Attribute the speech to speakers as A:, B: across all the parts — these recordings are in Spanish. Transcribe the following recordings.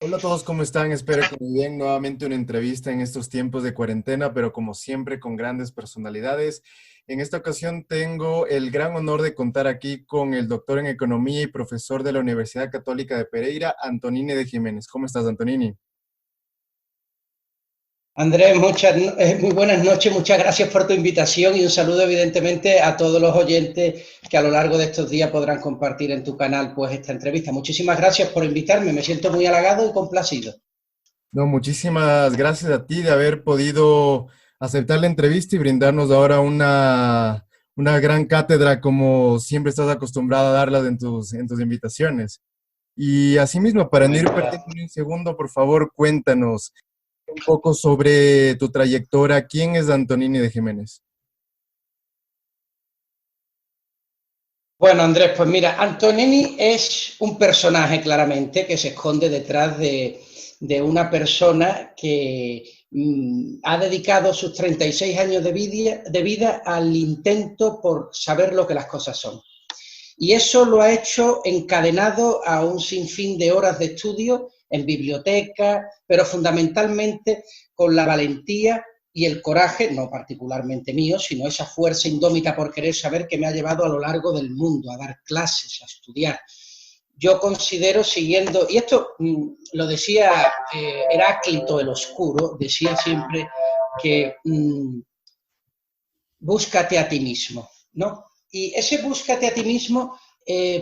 A: Hola a todos, ¿cómo están? Espero que muy bien. Nuevamente una entrevista en estos tiempos de cuarentena, pero como siempre con grandes personalidades. En esta ocasión tengo el gran honor de contar aquí con el doctor en Economía y profesor de la Universidad Católica de Pereira, Antonini de Jiménez. ¿Cómo estás, Antonini?
B: Andrés, muy buenas noches, muchas gracias por tu invitación y un saludo evidentemente a todos los oyentes que a lo largo de estos días podrán compartir en tu canal pues esta entrevista. Muchísimas gracias por invitarme, me siento muy halagado y complacido.
A: No, muchísimas gracias a ti de haber podido aceptar la entrevista y brindarnos ahora una gran cátedra como siempre estás acostumbrado a darlas en tus invitaciones. Y asimismo, para no ir perdiendo ni un segundo, por favor, cuéntanos un poco sobre tu trayectoria. ¿Quién es Antonini de Jiménez?
B: Bueno, Andrés, pues mira, Antonini es un personaje claramente que se esconde detrás de una persona que ha dedicado sus 36 años de vida al intento por saber lo que las cosas son. Y eso lo ha hecho encadenado a un sinfín de horas de estudio en bibliotecas, pero fundamentalmente con la valentía y el coraje, no particularmente mío, sino esa fuerza indómita por querer saber que me ha llevado a lo largo del mundo a dar clases, a estudiar. Yo considero, siguiendo, y esto lo decía Heráclito el Oscuro, decía siempre que búscate a ti mismo, ¿no? Y ese búscate a ti mismo,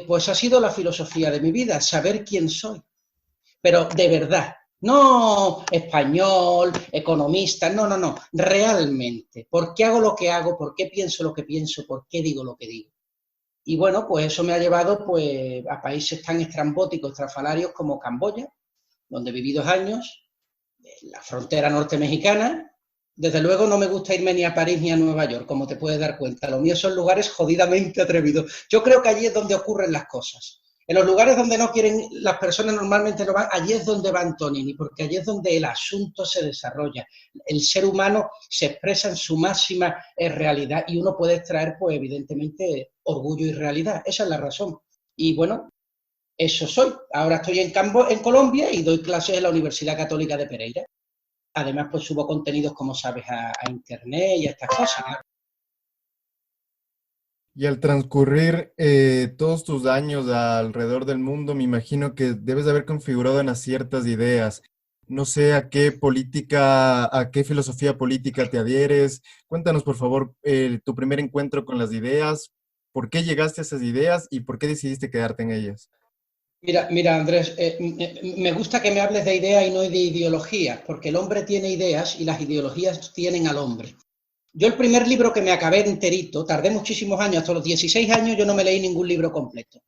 B: pues ha sido la filosofía de mi vida, saber quién soy, pero de verdad, no español, economista, no, no, no, realmente, ¿por qué hago lo que hago? ¿Por qué pienso lo que pienso? ¿Por qué digo lo que digo? Y bueno, pues eso me ha llevado pues, a países tan estrambóticos, estrafalarios como Camboya, donde viví 2 años, la frontera norte mexicana. Desde luego no me gusta irme ni a París ni a Nueva York, como te puedes dar cuenta. Lo mío son lugares jodidamente atrevidos. Yo creo que allí es donde ocurren las cosas. En los lugares donde no quieren, las personas normalmente no van, allí es donde va Antonini, porque allí es donde el asunto se desarrolla. El ser humano se expresa en su máxima realidad y uno puede extraer, pues evidentemente, orgullo y realidad. Esa es la razón. Y bueno, eso soy. Ahora estoy en Colombia y doy clases en la Universidad Católica de Pereira. Además, pues subo contenidos, como sabes, a internet y a estas cosas, ¿no?
A: Y al transcurrir todos tus años alrededor del mundo, me imagino que debes de haber configurado unas ciertas ideas. No sé a qué política, a qué filosofía política te adhieres. Cuéntanos, por favor, tu primer encuentro con las ideas, por qué llegaste a esas ideas y por qué decidiste quedarte en ellas.
B: Mira, Andrés, me gusta que me hables de ideas y no de ideologías, porque el hombre tiene ideas y las ideologías tienen al hombre. Yo el primer libro que me acabé enterito, tardé muchísimos años, hasta los 16 años yo no me leí ningún libro completo.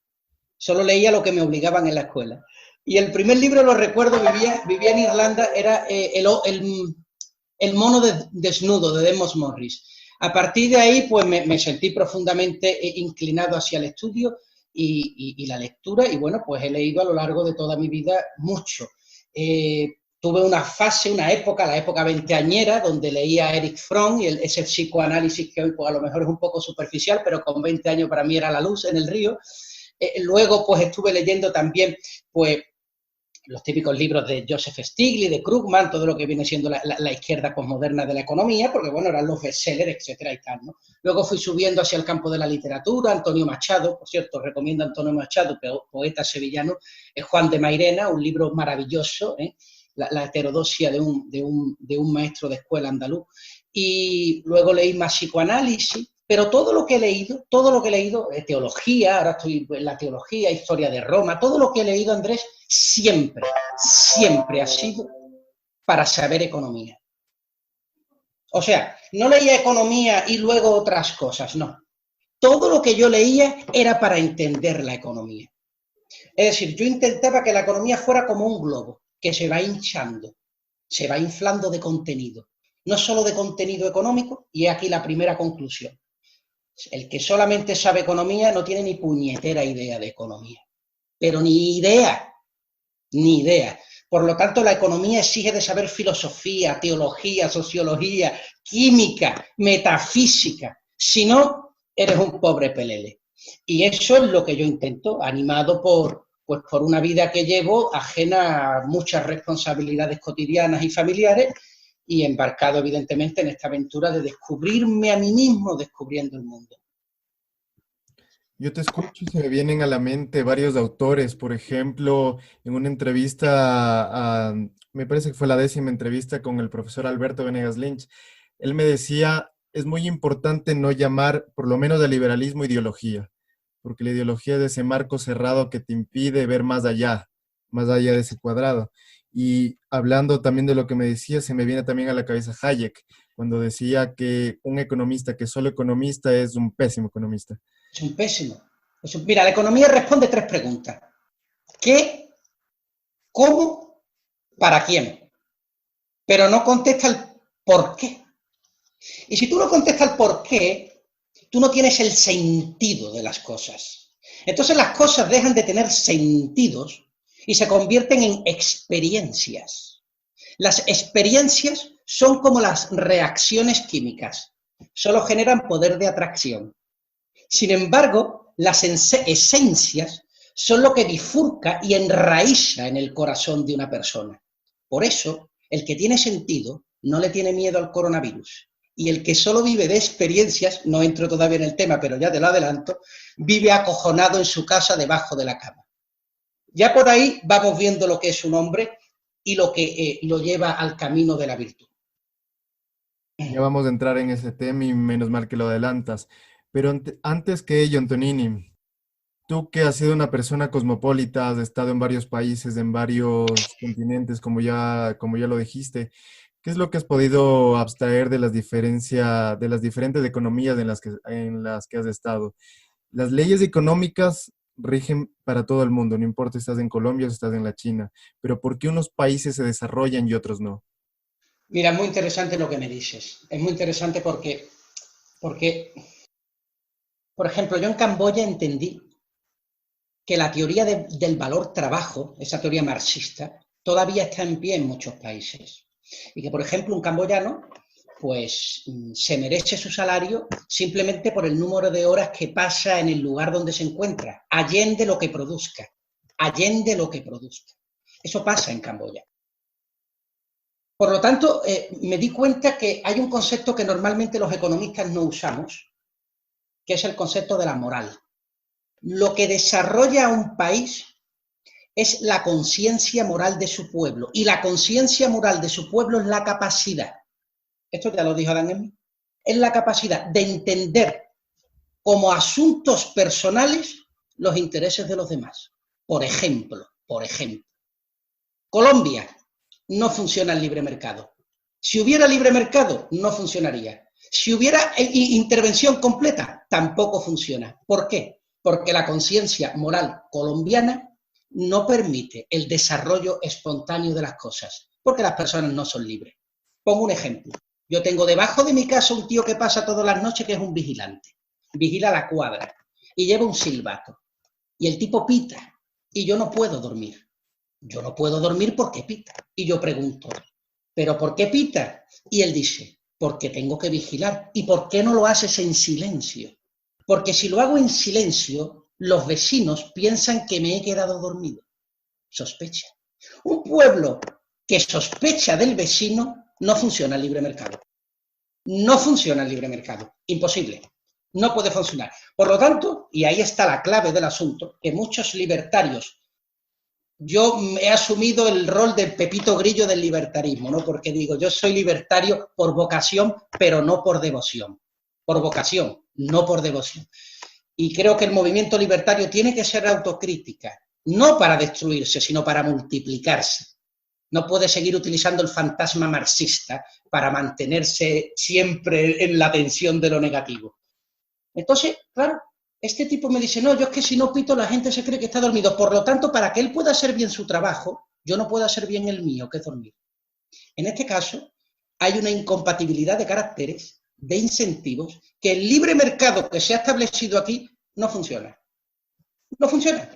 B: Solo leía lo que me obligaban en la escuela. Y el primer libro, lo recuerdo, vivía en Irlanda, era el mono desnudo de Demos Morris. A partir de ahí, pues me sentí profundamente inclinado hacia el estudio y la lectura, y bueno, pues he leído a lo largo de toda mi vida mucho. Tuve una fase, una época, la época veinteañera, donde leía a Eric Fromm y ese psicoanálisis que hoy pues, a lo mejor es un poco superficial, pero con 20 años para mí era la luz en el río. Luego pues estuve leyendo también pues los típicos libros de Joseph Stiglitz, de Krugman, todo lo que viene siendo la izquierda posmoderna de la economía, porque bueno, eran los bestsellers, etcétera y tal, ¿no? Luego fui subiendo hacia el campo de la literatura, Antonio Machado, por cierto, recomiendo a Antonio Machado, poeta sevillano, Juan de Mairena, un libro maravilloso, la heterodoxia de un maestro de escuela andaluz. Y luego leí más psicoanálisis, pero todo lo que he leído, teología, ahora estoy en la teología, historia de Roma, todo lo que he leído, Andrés, siempre ha sido para saber economía. O sea, no leía economía y luego otras cosas, no. Todo lo que yo leía era para entender la economía. Es decir, yo intentaba que la economía fuera como un globo, que se va hinchando, se va inflando de contenido. No solo de contenido económico, y aquí la primera conclusión. El que solamente sabe economía no tiene ni puñetera idea de economía. Pero ni idea. Por lo tanto, la economía exige de saber filosofía, teología, sociología, química, metafísica. Si no, eres un pobre pelele. Y eso es lo que yo intento, animado pues por una vida que llevo ajena a muchas responsabilidades cotidianas y familiares y embarcado evidentemente en esta aventura de descubrirme a mí mismo descubriendo el mundo.
A: Yo te escucho y se me vienen a la mente varios autores, por ejemplo, en una entrevista, me parece que fue la 10ª entrevista con el profesor Alberto Venegas Lynch, él me decía, es muy importante no llamar, por lo menos, al liberalismo ideología, porque la ideología es ese marco cerrado que te impide ver más allá de ese cuadrado. Y hablando también de lo que me decía, se me viene también a la cabeza Hayek, cuando decía que un economista que es solo economista es un pésimo economista.
B: Es un pésimo. Mira, la economía responde 3 preguntas. ¿Qué? ¿Cómo? ¿Para quién? Pero no contesta el por qué. Y si tú no contestas el por qué, tú no tienes el sentido de las cosas. Entonces las cosas dejan de tener sentidos y se convierten en experiencias. Las experiencias son como las reacciones químicas. Solo generan poder de atracción. Sin embargo, las esencias son lo que bifurca y enraiza en el corazón de una persona. Por eso, el que tiene sentido no le tiene miedo al coronavirus. Y el que solo vive de experiencias, no entro todavía en el tema, pero ya te lo adelanto, vive acojonado en su casa debajo de la cama. Ya por ahí vamos viendo lo que es un hombre y lo que lo lleva al camino de la virtud.
A: Ya vamos a entrar en ese tema y menos mal que lo adelantas. Pero antes que ello, Antonini, tú que has sido una persona cosmopolita, has estado en varios países, en varios continentes, como ya lo dijiste, ¿qué es lo que has podido abstraer de de las diferentes economías en las que has estado? Las leyes económicas rigen para todo el mundo, no importa si estás en Colombia o si estás en la China, pero ¿por qué unos países se desarrollan y otros no?
B: Mira, es muy interesante lo que me dices. Es muy interesante porque por ejemplo, yo en Camboya entendí que la teoría del valor trabajo, esa teoría marxista, todavía está en pie en muchos países. Y que, por ejemplo, un camboyano pues se merece su salario simplemente por el número de horas que pasa en el lugar donde se encuentra, allende lo que produzca, allende lo que produzca. Eso pasa en Camboya. Por lo tanto, me di cuenta que hay un concepto que normalmente los economistas no usamos, que es el concepto de la moral. Lo que desarrolla un país es la conciencia moral de su pueblo, y la conciencia moral de su pueblo es la capacidad, esto ya lo dijo Adam Smith, es la capacidad de entender como asuntos personales los intereses de los demás. Por ejemplo, Colombia no funciona el libre mercado. Si hubiera libre mercado, no funcionaría. Si hubiera intervención completa, tampoco funciona. ¿Por qué? Porque la conciencia moral colombiana no permite el desarrollo espontáneo de las cosas, porque las personas no son libres. Pongo un ejemplo. Yo tengo debajo de mi casa un tío que pasa todas las noches que es un vigilante. Vigila la cuadra y lleva un silbato. Y el tipo pita y yo no puedo dormir. Yo no puedo dormir porque pita. Y yo pregunto, ¿pero por qué pita? Y él dice, porque tengo que vigilar. ¿Y por qué no lo haces en silencio? Porque si lo hago en silencio, los vecinos piensan que me he quedado dormido. Sospecha. Un pueblo que sospecha del vecino no funciona el libre mercado. No funciona el libre mercado. Imposible. No puede funcionar. Por lo tanto, y ahí está la clave del asunto, que muchos libertarios, yo he asumido el rol del Pepito Grillo del libertarismo, ¿no? Porque digo, yo soy libertario por vocación, pero no por devoción. Por vocación, no por devoción. Y creo que el movimiento libertario tiene que ser autocrítica, no para destruirse, sino para multiplicarse. No puede seguir utilizando el fantasma marxista para mantenerse siempre en la tensión de lo negativo. Entonces, claro, este tipo me dice, no, yo es que si no pito la gente se cree que está dormido. Por lo tanto, para que él pueda hacer bien su trabajo, yo no puedo hacer bien el mío, que es dormir. En este caso, hay una incompatibilidad de caracteres, de incentivos, que el libre mercado que se ha establecido aquí no funciona. No funciona.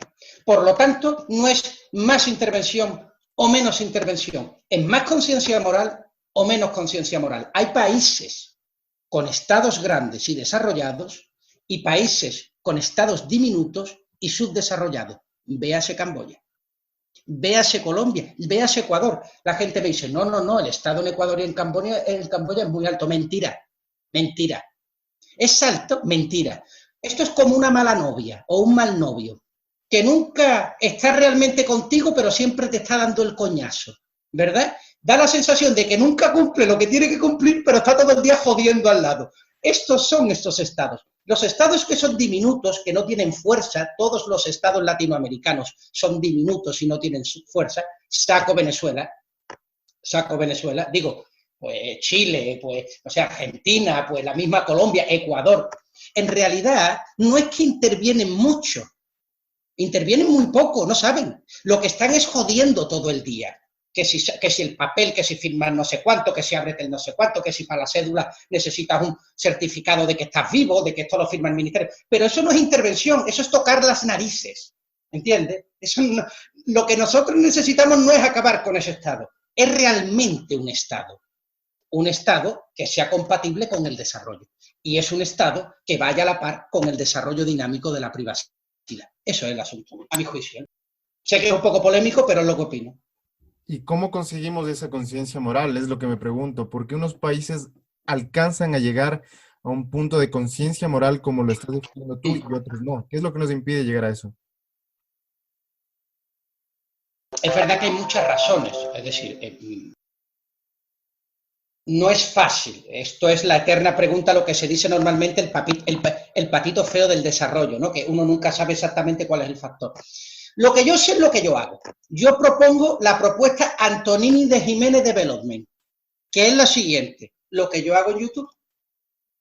B: Por lo tanto, no es más intervención o menos intervención? ¿Es más conciencia moral o menos conciencia moral? Hay países con estados grandes y desarrollados y países con estados diminutos y subdesarrollados. Véase Camboya, véase Colombia, véase Ecuador. La gente me dice, no, no, no, el estado en Ecuador y en Camboya es muy alto. Mentira, mentira. ¿Es alto? Mentira. Esto es como una mala novia o un mal novio, que nunca está realmente contigo, pero siempre te está dando el coñazo, ¿verdad? Da la sensación de que nunca cumple lo que tiene que cumplir, pero está todo el día jodiendo al lado. Estos son estos estados. Los estados que son diminutos, que no tienen fuerza, todos los estados latinoamericanos son diminutos y no tienen fuerza, saco Venezuela, digo, pues Chile, pues, o sea, Argentina, pues la misma Colombia, Ecuador. En realidad, no es que intervienen mucho, intervienen muy poco, no saben. Lo que están es jodiendo todo el día. Que si el papel, que si firmas no sé cuánto, que si abres el no sé cuánto, que si para la cédula necesitas un certificado de que estás vivo, de que esto lo firma el ministerio. Pero eso no es intervención, eso es tocar las narices, ¿entiendes? Eso no, lo que nosotros necesitamos no es acabar con ese estado, es realmente un estado que sea compatible con el desarrollo. Y es un estado que vaya a la par con el desarrollo dinámico de la privacidad. Eso es el asunto, a mi juicio. Sé que es un poco polémico, pero es lo que opino.
A: ¿Y cómo conseguimos esa conciencia moral? Es lo que me pregunto. ¿Por qué unos países alcanzan a llegar a un punto de conciencia moral como lo estás definiendo tú y otros no? ¿Qué es lo que nos impide llegar a eso?
B: Es verdad que hay muchas razones, es decir, no es fácil. Esto es la eterna pregunta, lo que se dice normalmente el patito feo del desarrollo, ¿no? Que uno nunca sabe exactamente cuál es el factor. Lo que yo sé es lo que yo hago. Yo propongo la propuesta Antonini de Jiménez Development, que es la siguiente, lo que yo hago en YouTube.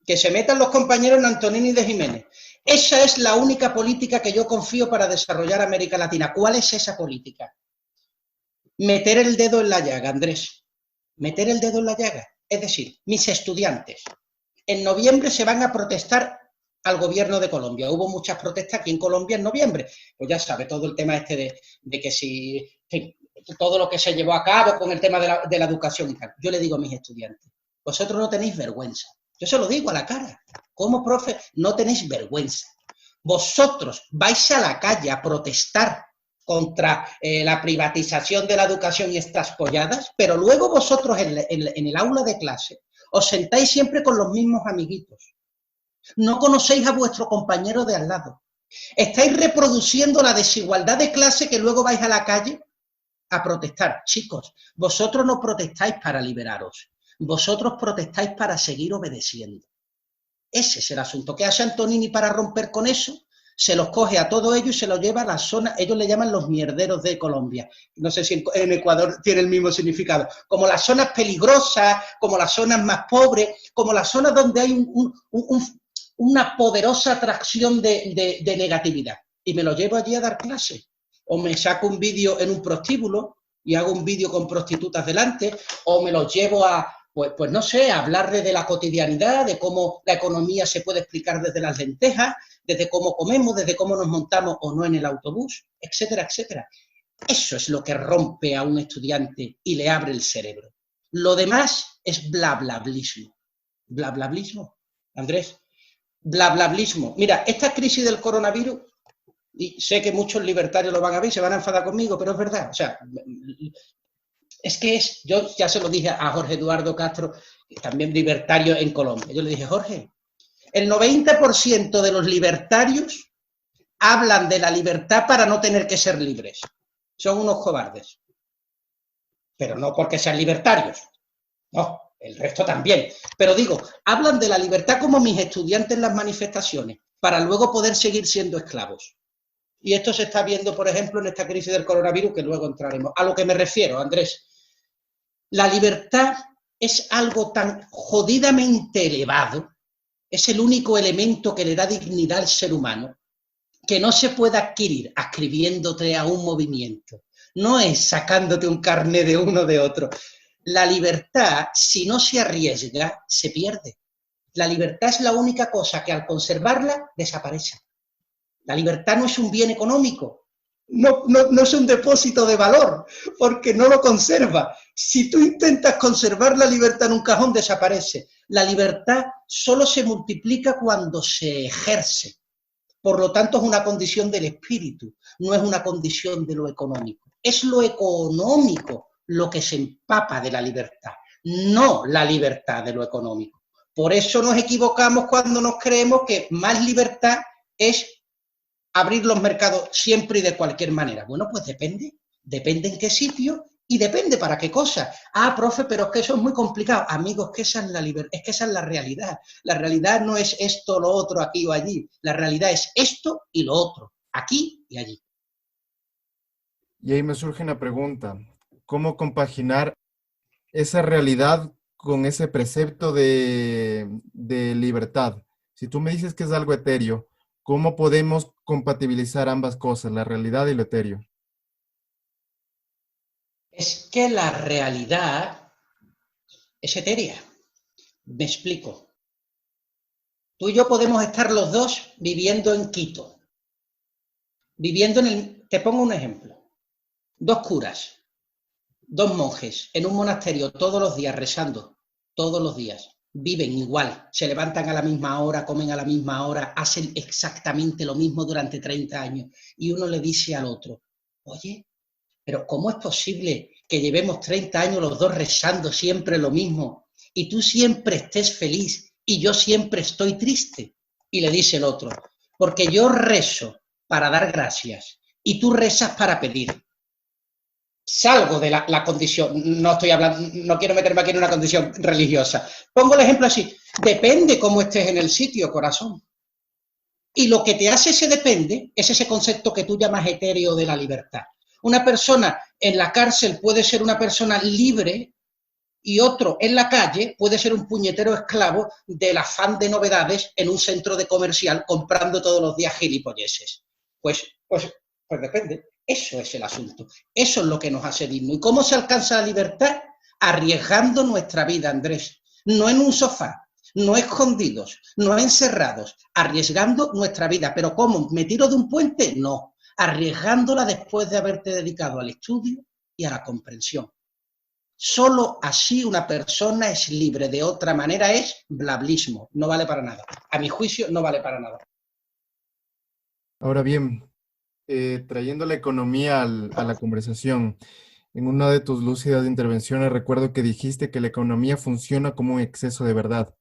B: Que se metan los compañeros en Antonini de Jiménez. Esa es la única política que yo confío para desarrollar América Latina. ¿Cuál es esa política? Meter el dedo en la llaga, Andrés. Meter el dedo en la llaga. Es decir, mis estudiantes en noviembre se van a protestar al gobierno de Colombia. Hubo muchas protestas aquí en Colombia en noviembre. Pues ya sabe, todo el tema este de que si todo lo que se llevó a cabo con el tema de la educación y tal. Yo le digo a mis estudiantes, vosotros no tenéis vergüenza. Yo se lo digo a la cara. Como profe, no tenéis vergüenza. Vosotros vais a la calle a protestar contra la privatización de la educación y estas polladas, pero luego vosotros en el aula de clase os sentáis siempre con los mismos amiguitos. No conocéis a vuestro compañero de al lado. Estáis reproduciendo la desigualdad de clase que luego vais a la calle a protestar. Chicos, vosotros no protestáis para liberaros, vosotros protestáis para seguir obedeciendo. Ese es el asunto. ¿Qué hace Antonini para romper con eso? Se los coge a todo ello y se los lleva a la zona, ellos le llaman los mierderos de Colombia. No sé si en Ecuador tiene el mismo significado. Como las zonas peligrosas, como las zonas más pobres, como las zonas donde hay una poderosa atracción de negatividad. Y me lo llevo allí a dar clases. O me saco un vídeo en un prostíbulo y hago un vídeo con prostitutas delante, o me los llevo a, pues no sé, a hablar de la cotidianidad, de cómo la economía se puede explicar desde las lentejas, desde cómo comemos, desde cómo nos montamos o no en el autobús, etcétera, etcétera. Eso es lo que rompe a un estudiante y le abre el cerebro. Lo demás es blablablismo. Blablablismo, Andrés. Blablablismo. Mira, esta crisis del coronavirus, y sé que muchos libertarios lo van a ver y se van a enfadar conmigo, pero es verdad. O sea, es que yo ya se lo dije a Jorge Eduardo Castro, también libertario en Colombia. Yo le dije, Jorge, el 90% de los libertarios hablan de la libertad para no tener que ser libres. Son unos cobardes. Pero no porque sean libertarios. No, el resto también. Pero digo, hablan de la libertad como mis estudiantes en las manifestaciones, para luego poder seguir siendo esclavos. Y esto se está viendo, por ejemplo, en esta crisis del coronavirus, que luego entraremos. A lo que me refiero, Andrés, la libertad es algo tan jodidamente elevado, es el único elemento que le da dignidad al ser humano, que no se puede adquirir adscribiéndote a un movimiento. No es sacándote un carné de uno de otro. La libertad, si no se arriesga, se pierde. La libertad es la única cosa que al conservarla desaparece. La libertad no es un bien económico, no es un depósito de valor, porque no lo conserva. Si tú intentas conservar la libertad en un cajón, desaparece. La libertad solo se multiplica cuando se ejerce. Por lo tanto, es una condición del espíritu, no es una condición de lo económico. Es lo económico lo que se empapa de la libertad, no la libertad de lo económico. Por eso nos equivocamos cuando nos creemos que más libertad es abrir los mercados siempre y de cualquier manera. Bueno, pues depende en qué sitio y depende para qué cosa. Ah, profe, pero es que eso es muy complicado. Amigos, que esa es la libertad, es que esa es la realidad. La realidad no es esto, lo otro, aquí o allí. La realidad es esto y lo otro, aquí y allí.
A: Y ahí me surge una pregunta. ¿Cómo compaginar esa realidad con ese precepto de libertad? Si tú me dices que es algo etéreo, ¿cómo podemos compatibilizar ambas cosas, la realidad y lo etéreo?
B: Es que la realidad es etérea. Me explico. Tú y yo podemos estar los dos viviendo en Quito. Te pongo un ejemplo. Dos curas, dos monjes en un monasterio todos los días rezando, todos los días. Viven igual, se levantan a la misma hora, comen a la misma hora, hacen exactamente lo mismo durante 30 años. Y uno le dice al otro, oye, pero ¿cómo es posible que llevemos 30 años los dos rezando siempre lo mismo y tú siempre estés feliz y yo siempre estoy triste? Y le dice el otro, porque yo rezo para dar gracias y tú rezas para pedir. Salgo de la condición, no estoy hablando, no quiero meterme aquí en una condición religiosa. Pongo el ejemplo así, depende cómo estés en el sitio, corazón. Y lo que te hace ese depende es ese concepto que tú llamas etéreo de la libertad. Una persona en la cárcel puede ser una persona libre y otro en la calle puede ser un puñetero esclavo del afán de novedades en un centro de comercial comprando todos los días gilipolleces. Pues depende. Eso es el asunto. Eso es lo que nos hace digno. ¿Y cómo se alcanza la libertad? Arriesgando nuestra vida, Andrés. No en un sofá, no escondidos, no encerrados, arriesgando nuestra vida. ¿Pero cómo? ¿Me tiro de un puente? No. Arriesgándola después de haberte dedicado al estudio y a la comprensión. Solo así una persona es libre. De otra manera es blablismo. No vale para nada. A mi juicio, no vale para nada.
A: Ahora bien, trayendo la economía a la conversación, en una de tus lúcidas intervenciones recuerdo que dijiste que la economía funciona como un exceso de verdad.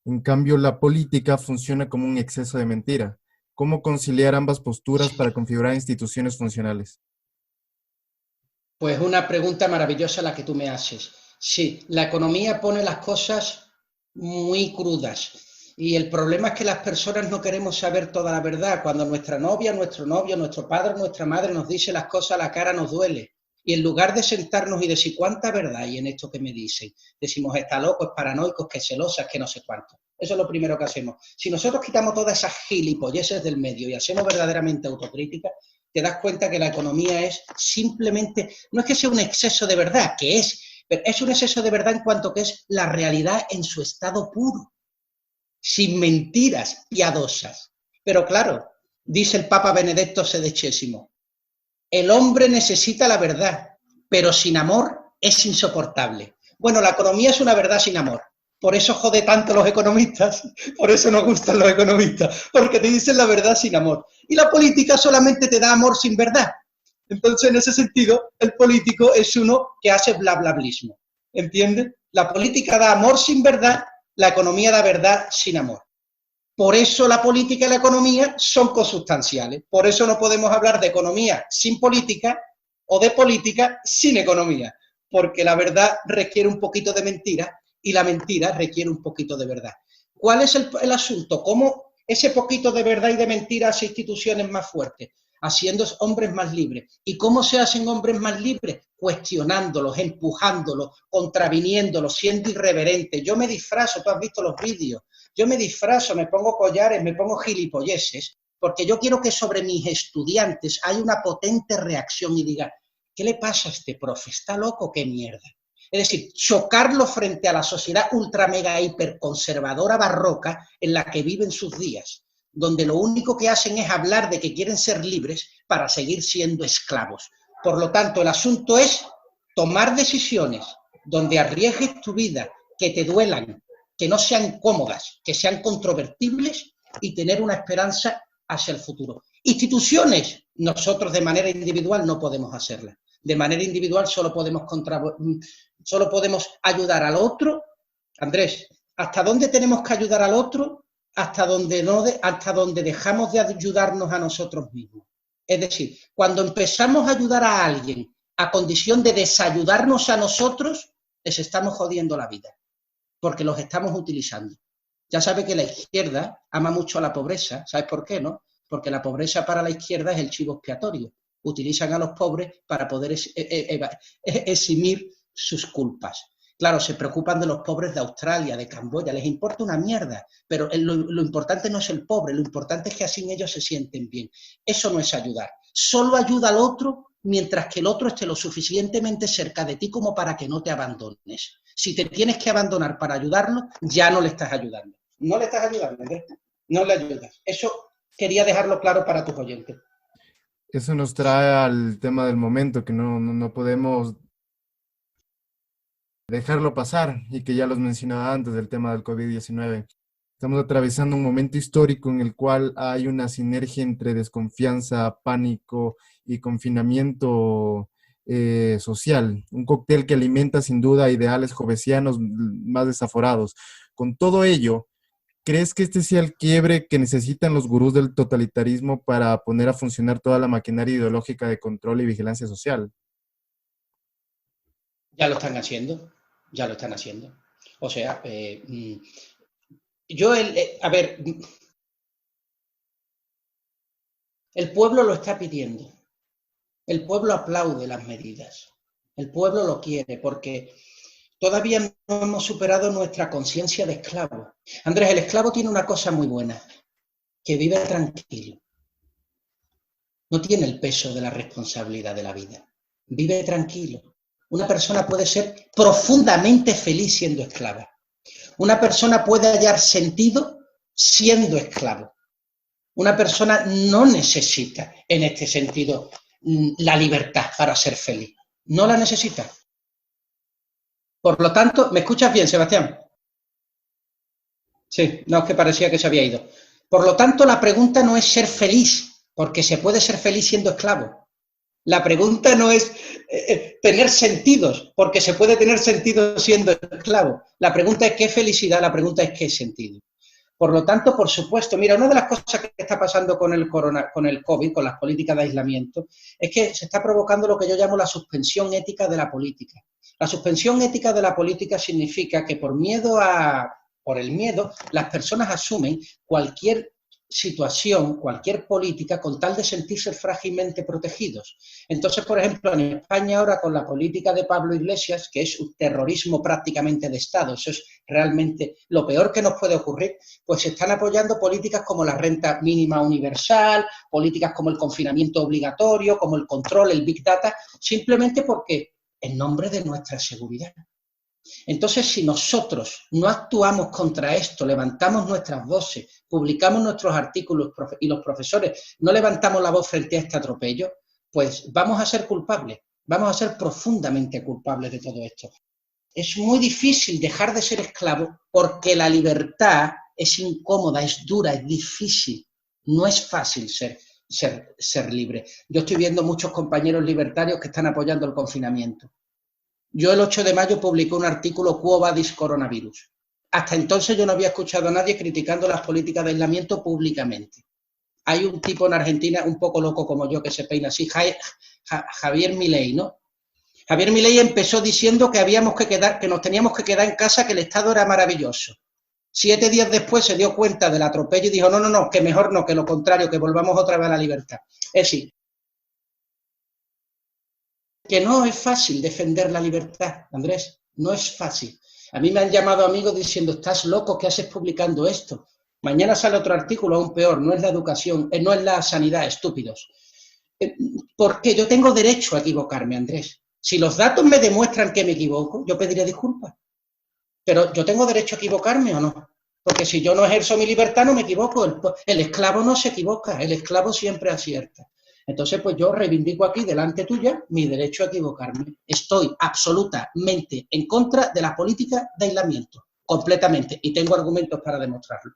A: En cambio, la política funciona como un exceso de mentira. ¿Cómo conciliar ambas posturas para configurar instituciones funcionales?
B: Pues una pregunta maravillosa la que tú me haces. Sí, la economía pone las cosas muy crudas y el problema es que las personas no queremos saber toda la verdad. Cuando nuestra novia, nuestro novio, nuestro padre, nuestra madre nos dice las cosas a la cara nos duele. Y en lugar de sentarnos y decir cuánta verdad hay en esto que me dicen, decimos está loco, es paranoico, es que es celosa, es que no sé cuánto. Eso es lo primero que hacemos. Si nosotros quitamos todas esas gilipolleces del medio y hacemos verdaderamente autocrítica, te das cuenta que la economía es simplemente, no es que sea un exceso de verdad, que es, pero es un exceso de verdad en cuanto que es la realidad en su estado puro, sin mentiras piadosas. Pero claro, dice el Papa Benedetto XVI, el hombre necesita la verdad, pero sin amor es insoportable. Bueno, la economía es una verdad sin amor. Por eso jode tanto los economistas, por eso nos gustan los economistas, porque te dicen la verdad sin amor. Y la política solamente te da amor sin verdad. Entonces, en ese sentido, el político es uno que hace blablablismo. ¿Entiendes? La política da amor sin verdad, la economía da verdad sin amor. Por eso la política y la economía son consustanciales. Por eso no podemos hablar de economía sin política o de política sin economía. Porque la verdad requiere un poquito de mentira y la mentira requiere un poquito de verdad. ¿Cuál es el asunto? ¿Cómo ese poquito de verdad y de mentira hace instituciones más fuertes? Haciendo hombres más libres. ¿Y cómo se hacen hombres más libres? Cuestionándolos, empujándolos, contraviniéndolos, siendo irreverentes. Yo me disfrazo, tú has visto los vídeos, yo me disfrazo, me pongo collares, me pongo gilipolleces, porque yo quiero que sobre mis estudiantes haya una potente reacción y diga, ¿qué le pasa a este profe? ¿Está loco? ¿Qué mierda? Es decir, chocarlo frente a la sociedad ultra mega hiper conservadora barroca en la que viven sus días. donde lo único que hacen es hablar de que quieren ser libres para seguir siendo esclavos. Por lo tanto, el asunto es tomar decisiones donde arriesgues tu vida, que te duelan, que no sean cómodas, que sean controvertibles y tener una esperanza hacia el futuro. Instituciones, nosotros de manera individual no podemos hacerlas. De manera individual solo podemos ayudar al otro. Andrés, ¿hasta dónde tenemos que ayudar al otro? Hasta donde dejamos de ayudarnos a nosotros mismos. Es decir, cuando empezamos a ayudar a alguien a condición de desayudarnos a nosotros, les estamos jodiendo la vida, porque los estamos utilizando. Ya sabe que la izquierda ama mucho a la pobreza. ¿Sabes por qué, no? Porque la pobreza para la izquierda es el chivo expiatorio. Utilizan a los pobres para poder eximir sus culpas. Claro, se preocupan de los pobres de Australia, de Camboya, les importa una mierda, pero lo importante no es el pobre, lo importante es que así ellos se sienten bien. Eso no es ayudar. Solo ayuda al otro mientras que el otro esté lo suficientemente cerca de ti como para que no te abandones. Si te tienes que abandonar para ayudarlo, ya no le estás ayudando. No le estás ayudando, ¿eh? No le ayudas. Eso quería dejarlo claro para tus oyentes.
A: Eso nos trae al tema del momento, que no podemos dejarlo pasar, y que ya los mencionaba antes, del tema del COVID-19. Estamos atravesando un momento histórico en el cual hay una sinergia entre desconfianza, pánico y confinamiento social. Un cóctel que alimenta sin duda ideales jovesianos más desaforados. Con todo ello, ¿crees que este sea el quiebre que necesitan los gurús del totalitarismo para poner a funcionar toda la maquinaria ideológica de control y vigilancia social?
B: Ya lo están haciendo, ya lo están haciendo. O sea, a ver, el pueblo lo está pidiendo. El pueblo aplaude las medidas. El pueblo lo quiere porque todavía no hemos superado nuestra conciencia de esclavo. Andrés, el esclavo tiene una cosa muy buena, que vive tranquilo. No tiene el peso de la responsabilidad de la vida. Vive tranquilo. Una persona puede ser profundamente feliz siendo esclava. Una persona puede hallar sentido siendo esclavo. Una persona no necesita, en este sentido, la libertad para ser feliz. No la necesita. Por lo tanto, ¿me escuchas bien, Sebastián? Sí, no, es que parecía que se había ido. Por lo tanto, la pregunta no es ser feliz, porque se puede ser feliz siendo esclavo. La pregunta no es tener sentidos, porque se puede tener sentido siendo esclavo. La pregunta es qué felicidad, la pregunta es qué sentido. Por lo tanto, por supuesto, mira, una de las cosas que está pasando con el COVID, con las políticas de aislamiento, es que se está provocando lo que yo llamo la suspensión ética de la política. La suspensión ética de la política significa que por el miedo, las personas asumen cualquier situación, cualquier política, con tal de sentirse frágilmente protegidos. Entonces, por ejemplo, en España ahora con la política de Pablo Iglesias, que es un terrorismo prácticamente de Estado, eso es realmente lo peor que nos puede ocurrir, pues se están apoyando políticas como la renta mínima universal, políticas como el confinamiento obligatorio, como el control, el Big Data, simplemente porque en nombre de nuestra seguridad. Entonces, si nosotros no actuamos contra esto, levantamos nuestras voces, publicamos nuestros artículos y los profesores no levantamos la voz frente a este atropello, pues vamos a ser culpables, vamos a ser profundamente culpables de todo esto. Es muy difícil dejar de ser esclavo porque la libertad es incómoda, es dura, es difícil. No es fácil ser libre. Yo estoy viendo muchos compañeros libertarios que están apoyando el confinamiento. Yo el 8 de mayo publiqué un artículo Quo Vadis Coronavirus. Hasta entonces yo no había escuchado a nadie criticando las políticas de aislamiento públicamente. Hay un tipo en Argentina un poco loco como yo que se peina así, Javier Milei, ¿no? Javier Milei empezó diciendo que nos teníamos que quedar en casa, que el Estado era maravilloso. 7 días después se dio cuenta del atropello y dijo, no, que mejor no, que lo contrario, que volvamos otra vez a la libertad. Es decir, que no es fácil defender la libertad, Andrés, no es fácil. A mí me han llamado amigos diciendo, estás loco, ¿qué haces publicando esto? Mañana sale otro artículo aún peor, no es la educación, no es la sanidad, estúpidos. Porque yo tengo derecho a equivocarme, Andrés. Si los datos me demuestran que me equivoco, yo pediré disculpas. Pero ¿yo tengo derecho a equivocarme o no? Porque si yo no ejerzo mi libertad no me equivoco, el esclavo no se equivoca, el esclavo siempre acierta. Entonces, pues yo reivindico aquí delante tuya mi derecho a equivocarme. Estoy absolutamente en contra de la política de aislamiento, completamente, y tengo argumentos para demostrarlo.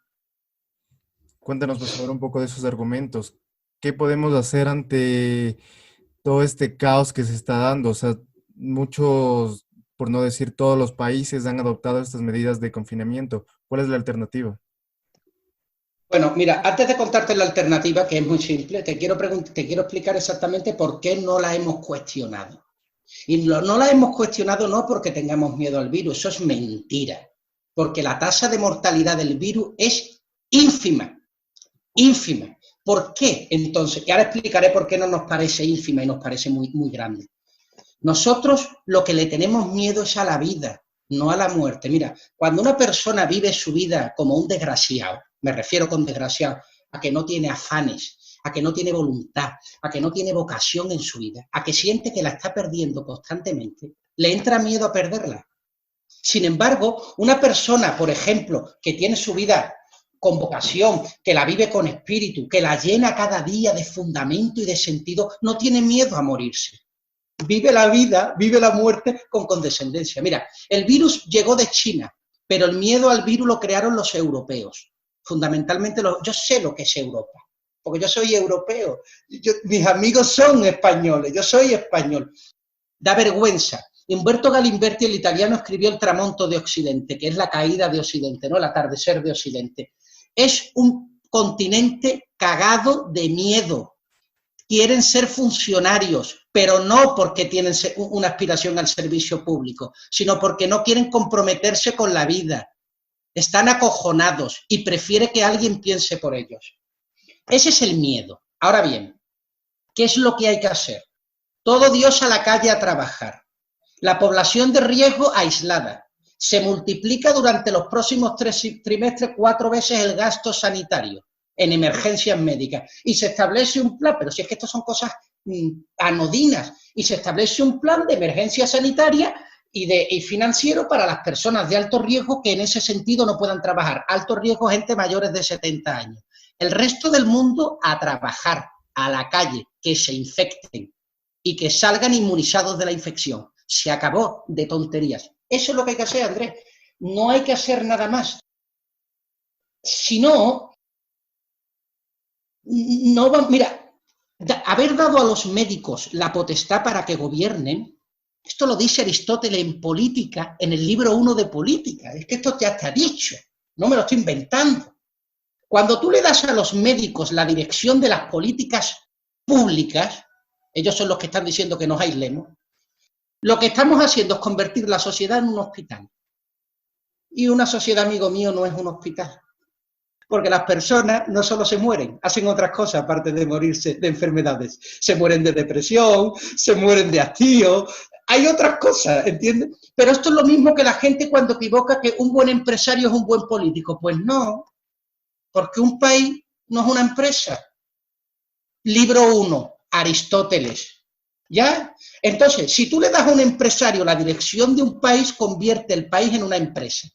A: Cuéntanos, por favor, un poco de esos argumentos. ¿Qué podemos hacer ante todo este caos que se está dando? O sea, muchos, por no decir todos los países, han adoptado estas medidas de confinamiento. ¿Cuál es la alternativa?
B: Bueno, mira, antes de contarte la alternativa, que es muy simple, te quiero explicar exactamente por qué no la hemos cuestionado. Y no la hemos cuestionado no porque tengamos miedo al virus, eso es mentira. Porque la tasa de mortalidad del virus es ínfima, ínfima. ¿Por qué entonces? Y ahora explicaré por qué no nos parece ínfima y nos parece muy, muy grande. Nosotros lo que le tenemos miedo es a la vida, no a la muerte. Mira, cuando una persona vive su vida como un desgraciado, me refiero con desgraciado a que no tiene afanes, a que no tiene voluntad, a que no tiene vocación en su vida, a que siente que la está perdiendo constantemente, le entra miedo a perderla. Sin embargo, una persona, por ejemplo, que tiene su vida con vocación, que la vive con espíritu, que la llena cada día de fundamento y de sentido, no tiene miedo a morirse. Vive la vida, vive la muerte con condescendencia. Mira, el virus llegó de China, pero el miedo al virus lo crearon los europeos. Fundamentalmente, yo sé lo que es Europa, porque yo soy europeo. Mis amigos son españoles, yo soy español. Da vergüenza. Umberto Galimberti, el italiano, escribió El tramonto de Occidente, que es la caída de Occidente, ¿no? El atardecer de Occidente. Es un continente cagado de miedo. Quieren ser funcionarios, pero no porque tienen una aspiración al servicio público, sino porque no quieren comprometerse con la vida. Están acojonados y prefiere que alguien piense por ellos. Ese es el miedo. Ahora bien, ¿qué es lo que hay que hacer? Todo Dios a la calle a trabajar. La población de riesgo aislada. Se multiplica durante los próximos 3 trimestres 4 veces el gasto sanitario en emergencias médicas. Y se establece un plan, pero si es que estas son cosas anodinas, y se establece un plan de emergencia sanitaria y financiero para las personas de alto riesgo que en ese sentido no puedan trabajar. Alto riesgo, gente mayores de 70 años. El resto del mundo a trabajar, a la calle, que se infecten y que salgan inmunizados de la infección. Se acabó de tonterías. Eso es lo que hay que hacer, Andrés. No hay que hacer nada más. Si no, mira, haber dado a los médicos la potestad para que gobiernen, esto lo dice Aristóteles en Política, en el libro 1 de Política. Es que esto ya está dicho, no me lo estoy inventando. Cuando tú le das a los médicos la dirección de las políticas públicas, ellos son los que están diciendo que nos aislemos, lo que estamos haciendo es convertir la sociedad en un hospital. Y una sociedad, amigo mío, no es un hospital. Porque las personas no solo se mueren, hacen otras cosas aparte de morirse de enfermedades. Se mueren de depresión, se mueren de hastío, hay otras cosas, ¿entiendes? Pero esto es lo mismo que la gente cuando equivoca que un buen empresario es un buen político. Pues no, porque un país no es una empresa. Libro 1, Aristóteles. ¿Ya? Entonces, si tú le das a un empresario la dirección de un país, convierte el país en una empresa.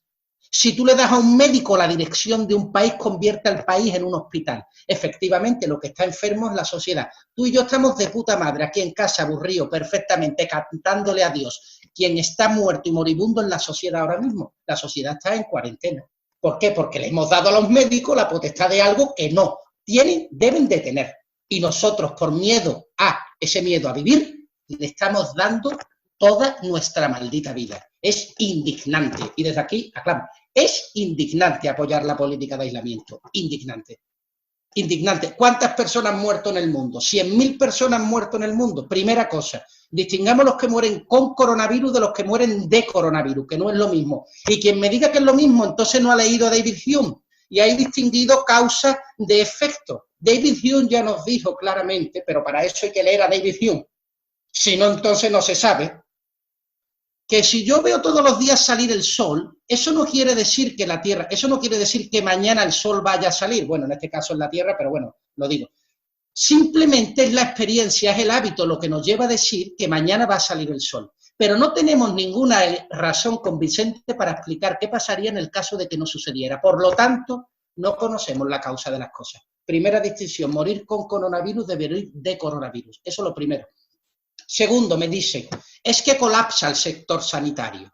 B: Si tú le das a un médico la dirección de un país, convierte al país en un hospital. Efectivamente, lo que está enfermo es la sociedad. Tú y yo estamos de puta madre aquí en casa, aburrido, perfectamente, cantándole a Dios. Quien está muerto y moribundo es la sociedad ahora mismo. La sociedad está en cuarentena. ¿Por qué? Porque le hemos dado a los médicos la potestad de algo que no tienen, deben de tener. Y nosotros, por miedo a ese miedo a vivir, le estamos dando toda nuestra maldita vida. Es indignante. Y desde aquí aclamo, es indignante apoyar la política de aislamiento. Indignante. Indignante. ¿Cuántas personas han muerto en el mundo? 100.000 personas han muerto en el mundo. Primera cosa, distingamos los que mueren con coronavirus de los que mueren de coronavirus, que no es lo mismo. Y quien me diga que es lo mismo, entonces no ha leído a David Hume. Y hay distinguido causa de efecto. David Hume ya nos dijo claramente, pero para eso hay que leer a David Hume. Si no, entonces no se sabe, que si yo veo todos los días salir el sol, eso no quiere decir que la Tierra, eso no quiere decir que mañana el sol vaya a salir, bueno, en este caso es la Tierra, pero bueno, lo digo. Simplemente es la experiencia, es el hábito lo que nos lleva a decir que mañana va a salir el sol. pero no tenemos ninguna razón convincente para explicar qué pasaría en el caso de que no sucediera. Por lo tanto, no conocemos la causa de las cosas. Primera distinción, morir con coronavirus de morir de coronavirus. Eso es lo primero. Segundo, me dice, es que colapsa el sector sanitario.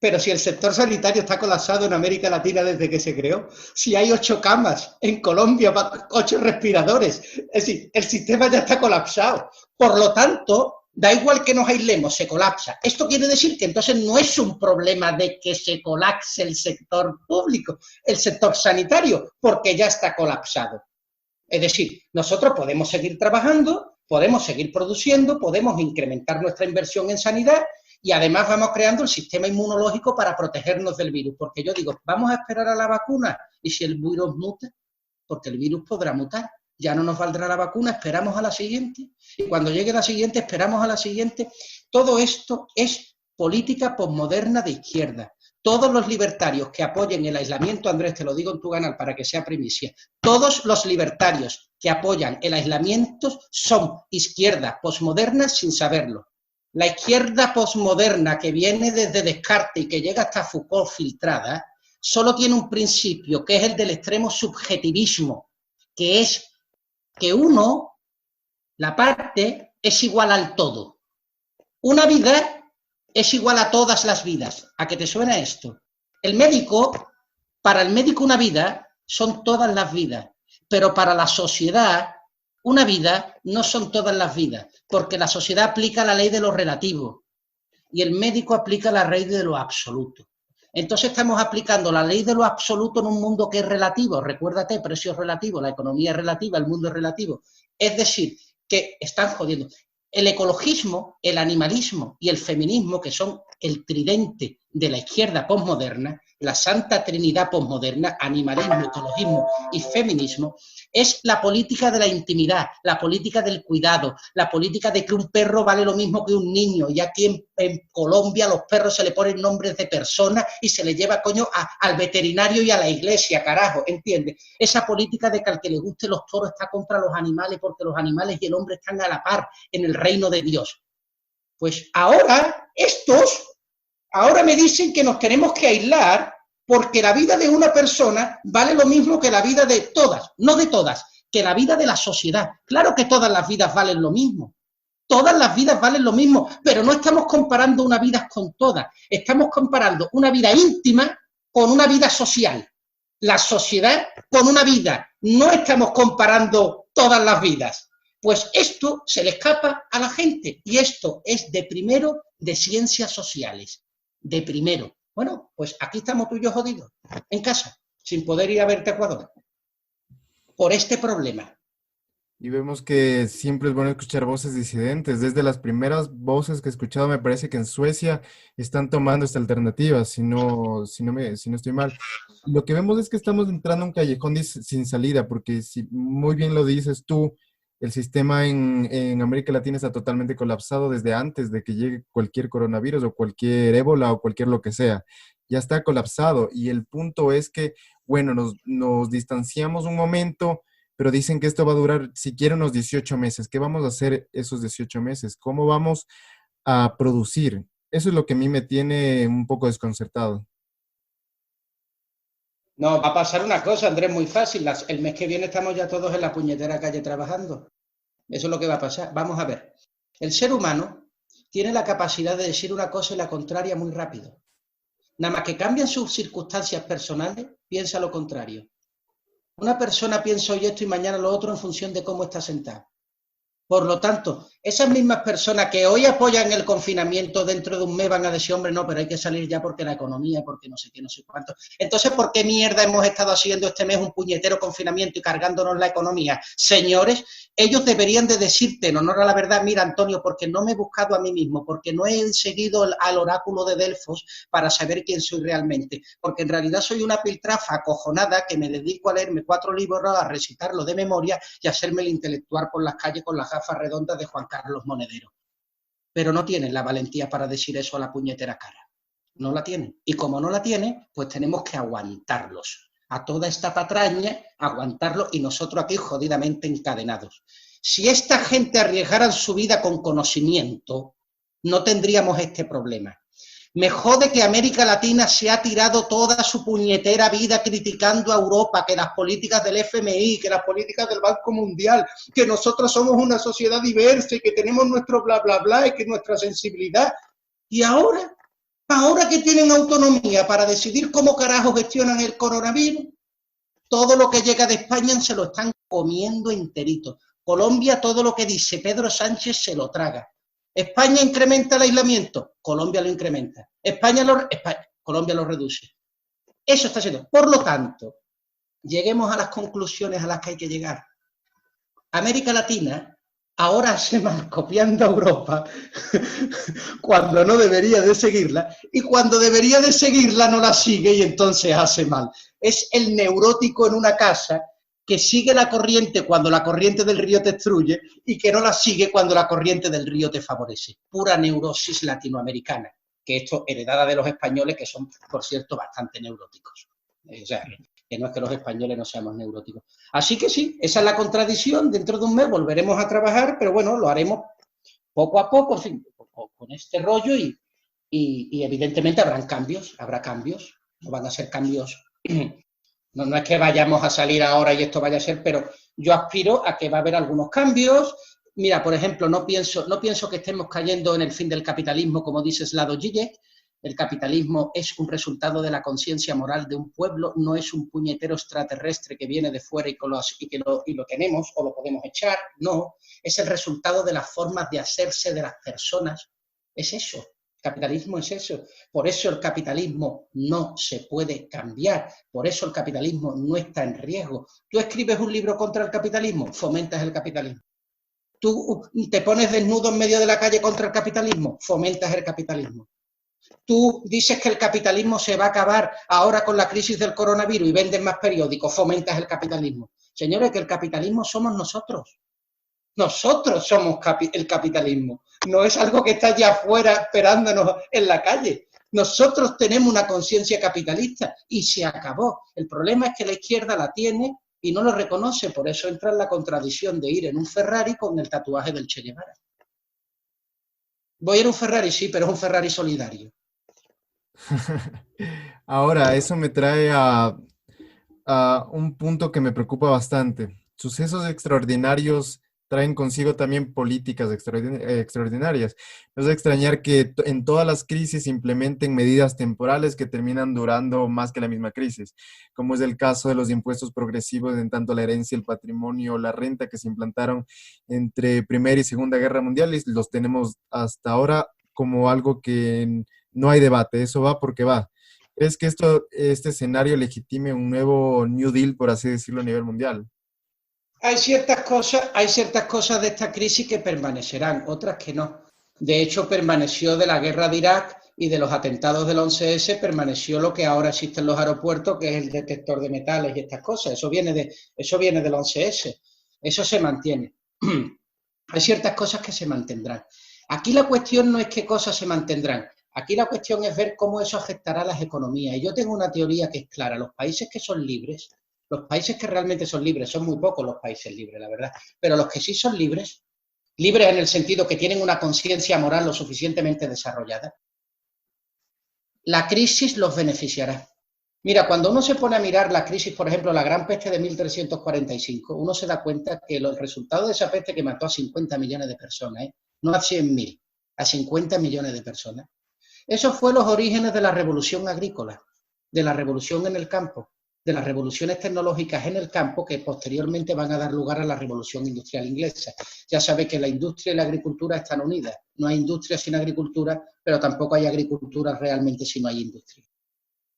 B: Pero si el sector sanitario está colapsado en América Latina desde que se creó, si hay 8 camas en Colombia, 8 respiradores, es decir, el sistema ya está colapsado. Por lo tanto, da igual que nos aislemos, se colapsa. Esto quiere decir que entonces no es un problema de que se colapse el sector público, el sector sanitario, porque ya está colapsado. Es decir, nosotros podemos seguir trabajando, podemos seguir produciendo, podemos incrementar nuestra inversión en sanidad, y además vamos creando el sistema inmunológico para protegernos del virus. Porque yo digo, vamos a esperar a la vacuna, y si el virus muta, porque el virus podrá mutar, ya no nos valdrá la vacuna, esperamos a la siguiente, y cuando llegue la siguiente, esperamos a la siguiente. Todo esto es política posmoderna de izquierda. Todos los libertarios que apoyen el aislamiento, Andrés, te lo digo en tu canal para que sea primicia, todos los libertarios que apoyan el aislamiento son izquierdas posmodernas sin saberlo. La izquierda posmoderna que viene desde Descartes y que llega hasta Foucault filtrada, solo tiene un principio, que es el del extremo subjetivismo, que es que uno, la parte, es igual al todo. Una vida es igual a todas las vidas. ¿A qué te suena esto? El médico, para el médico una vida son todas las vidas, pero para la sociedad una vida no son todas las vidas, porque la sociedad aplica la ley de lo relativo y el médico aplica la ley de lo absoluto. Entonces estamos aplicando la ley de lo absoluto en un mundo que es relativo. Recuérdate, precios relativos, la economía es relativa, el mundo es relativo. Es decir, que están jodiendo. El ecologismo, el animalismo y el feminismo, que son el tridente de la izquierda posmoderna, la santa trinidad posmoderna, animalismo, ecologismo y feminismo, es la política de la intimidad, la política del cuidado, la política de que un perro vale lo mismo que un niño, y aquí en Colombia a los perros se le ponen nombres de personas y se le lleva, coño, al veterinario y a la iglesia, carajo, ¿entiendes? Esa política de que al que le guste los toros está contra los animales, porque los animales y el hombre están a la par en el reino de Dios. Pues ahora me dicen que nos tenemos que aislar porque la vida de una persona vale lo mismo que la vida de todas, no de todas, que la vida de la sociedad. Claro que todas las vidas valen lo mismo, todas las vidas valen lo mismo, pero no estamos comparando una vida con todas, estamos comparando una vida íntima con una vida social, la sociedad con una vida, no estamos comparando todas las vidas. Pues esto se le escapa a la gente, y esto es de primero de ciencias sociales, de primero. Bueno, pues aquí estamos tú y yo jodidos, en casa, sin poder ir a verte a Ecuador, por este problema.
A: Y vemos que siempre es bueno escuchar voces disidentes. Desde las primeras voces que he escuchado, me parece que en Suecia están tomando esta alternativa, si no estoy mal. Lo que vemos es que estamos entrando a un callejón sin salida, porque si muy bien lo dices tú, el sistema en América Latina está totalmente colapsado desde antes de que llegue cualquier coronavirus o cualquier ébola o cualquier lo que sea. Ya está colapsado, y el punto es que, bueno, nos distanciamos un momento, pero dicen que esto va a durar siquiera unos 18 meses. ¿Qué vamos a hacer esos 18 meses? ¿Cómo vamos a producir? Eso es lo que a mí me tiene un poco desconcertado.
B: No, va a pasar una cosa, Andrés, muy fácil. El mes que viene estamos ya todos en la puñetera calle trabajando. Eso es lo que va a pasar. Vamos a ver. El ser humano tiene la capacidad de decir una cosa y la contraria muy rápido. Nada más que cambian sus circunstancias personales, piensa lo contrario. Una persona piensa hoy esto y mañana lo otro en función de cómo está sentada. Por lo tanto, esas mismas personas que hoy apoyan el confinamiento, dentro de un mes van a decir, hombre, no, pero hay que salir ya porque la economía, porque no sé qué, no sé cuánto. Entonces, ¿por qué mierda hemos estado haciendo este mes un puñetero confinamiento y cargándonos la economía? Señores, ellos deberían de decirte, en honor a la verdad, mira, Antonio, porque no me he buscado a mí mismo, porque no he seguido al oráculo de Delfos para saber quién soy realmente, porque en realidad soy una piltrafa acojonada que me dedico a leerme 4 libros, a recitarlo de memoria y a hacerme el intelectual por las calles con las gafas redondas de Juan Carlos Monedero. Pero no tienen la valentía para decir eso a la puñetera cara. No la tienen. Y como no la tienen, pues tenemos que aguantarlos. A toda esta patraña, aguantarlo, y nosotros aquí jodidamente encadenados. Si esta gente arriesgara su vida con conocimiento, no tendríamos este problema. Me jode que América Latina se ha tirado toda su puñetera vida criticando a Europa, que las políticas del FMI, que las políticas del Banco Mundial, que nosotros somos una sociedad diversa y que tenemos nuestro bla, bla, bla y que nuestra sensibilidad. Y ahora que tienen autonomía para decidir cómo carajo gestionan el coronavirus, todo lo que llega de España se lo están comiendo enterito. Colombia, todo lo que dice Pedro Sánchez se lo traga. España incrementa el aislamiento, Colombia lo incrementa. Colombia lo reduce. Eso está haciendo. Por lo tanto, lleguemos a las conclusiones a las que hay que llegar. América Latina ahora hace mal copiando a Europa cuando no debería de seguirla, y cuando debería de seguirla no la sigue y entonces hace mal. Es el neurótico en una casa que sigue la corriente cuando la corriente del río te destruye y que no la sigue cuando la corriente del río te favorece. Pura neurosis latinoamericana, que esto heredada de los españoles, que son, por cierto, bastante neuróticos. O sea, que no es que los españoles no seamos neuróticos. Así que sí, esa es la contradicción. Dentro de un mes volveremos a trabajar, pero bueno, lo haremos poco a poco, en fin, con este rollo y evidentemente habrá cambios, no van a ser cambios. No es que vayamos a salir ahora y esto vaya a ser, pero yo aspiro a que va a haber algunos cambios. Mira, por ejemplo, no pienso que estemos cayendo en el fin del capitalismo, como dice Slavoj Žižek. El capitalismo es un resultado de la conciencia moral de un pueblo, no es un puñetero extraterrestre que viene de fuera y lo tenemos o lo podemos echar. No, es el resultado de las formas de hacerse de las personas. Es eso. El capitalismo es eso. Por eso el capitalismo no se puede cambiar. Por eso el capitalismo no está en riesgo. Tú escribes un libro contra el capitalismo, fomentas el capitalismo. Tú te pones desnudo en medio de la calle contra el capitalismo, fomentas el capitalismo. Tú dices que el capitalismo se va a acabar ahora con la crisis del coronavirus y vendes más periódicos, fomentas el capitalismo. Señores, que el capitalismo somos nosotros. Nosotros somos el capitalismo. No es algo que está allá afuera esperándonos en la calle. Nosotros tenemos una conciencia capitalista y se acabó. El problema es que la izquierda la tiene y no lo reconoce. Por eso entra en la contradicción de ir en un Ferrari con el tatuaje del Che Guevara. Voy en un Ferrari, sí, pero es un Ferrari solidario.
A: Ahora, eso me trae a un punto que me preocupa bastante. Sucesos extraordinarios traen consigo también políticas extraordinarias. No es de extrañar que en todas las crisis se implementen medidas temporales que terminan durando más que la misma crisis, como es el caso de los impuestos progresivos en tanto la herencia, el patrimonio, la renta que se implantaron entre Primera y Segunda Guerra Mundial y los tenemos hasta ahora como algo que no hay debate, eso va porque va. ¿Crees que este escenario legitime un nuevo New Deal, por así decirlo, a nivel mundial?
B: Hay ciertas cosas de esta crisis que permanecerán, otras que no. De hecho, permaneció de la guerra de Irak y de los atentados del 11S, permaneció lo que ahora existe en los aeropuertos, que es el detector de metales y estas cosas. Eso viene del 11S. Eso se mantiene. Hay ciertas cosas que se mantendrán. Aquí la cuestión no es qué cosas se mantendrán. Aquí la cuestión es ver cómo eso afectará a las economías. Y yo tengo una teoría que es clara. Los países que son libres, los países que realmente son libres, son muy pocos los países libres, la verdad, pero los que sí son libres, libres en el sentido que tienen una conciencia moral lo suficientemente desarrollada, la crisis los beneficiará. Mira, cuando uno se pone a mirar la crisis, por ejemplo, la Gran Peste de 1345, uno se da cuenta que los resultados de esa peste que mató a 50 millones de personas, no a 100.000, a 50 millones de personas, eso fue los orígenes de la revolución agrícola, de la revolución en el campo, de las revoluciones tecnológicas en el campo que posteriormente van a dar lugar a la revolución industrial inglesa. Ya sabe que la industria y la agricultura están unidas. No hay industria sin agricultura, pero tampoco hay agricultura realmente si no hay industria.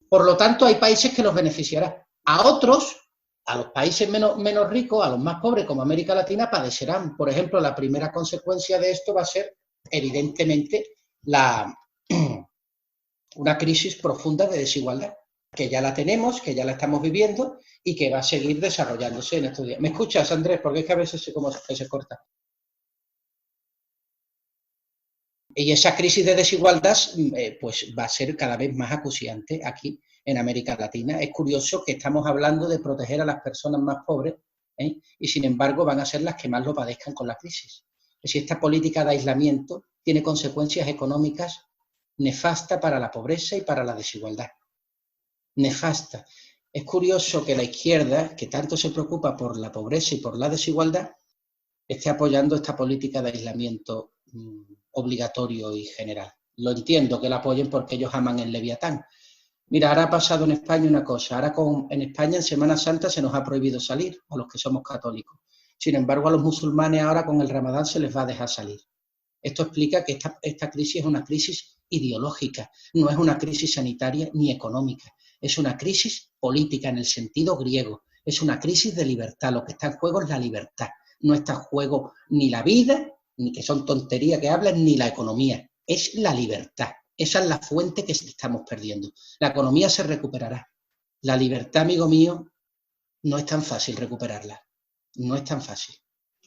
B: Por lo tanto, hay países que los beneficiarán. A otros, a los países menos ricos, a los más pobres, como América Latina, padecerán. Por ejemplo, la primera consecuencia de esto va a ser, evidentemente, una crisis profunda de desigualdad, que ya la tenemos, que ya la estamos viviendo y que va a seguir desarrollándose en estos días. ¿Me escuchas, Andrés? Porque es que a veces se corta. Y esa crisis de desigualdad pues va a ser cada vez más acuciante aquí en América Latina. Es curioso que estamos hablando de proteger a las personas más pobres, Y sin embargo van a ser las que más lo padezcan con la crisis. Es decir, esta política de aislamiento tiene consecuencias económicas nefastas para la pobreza y para la desigualdad. Nefasta. Es curioso que la izquierda, que tanto se preocupa por la pobreza y por la desigualdad, esté apoyando esta política de aislamiento obligatorio y general. Lo entiendo que la apoyen porque ellos aman el Leviatán. Mira, ahora ha pasado en España una cosa. Ahora en España en Semana Santa se nos ha prohibido salir a los que somos católicos. Sin embargo, a los musulmanes ahora con el Ramadán se les va a dejar salir. Esto explica que esta crisis es una crisis ideológica, no es una crisis sanitaria ni económica. Es una crisis política en el sentido griego. Es una crisis de libertad. Lo que está en juego es la libertad. No está en juego ni la vida, ni que son tonterías que hablan, ni la economía. Es la libertad. Esa es la fuente que estamos perdiendo. La economía se recuperará. La libertad, amigo mío, no es tan fácil recuperarla. No es tan fácil.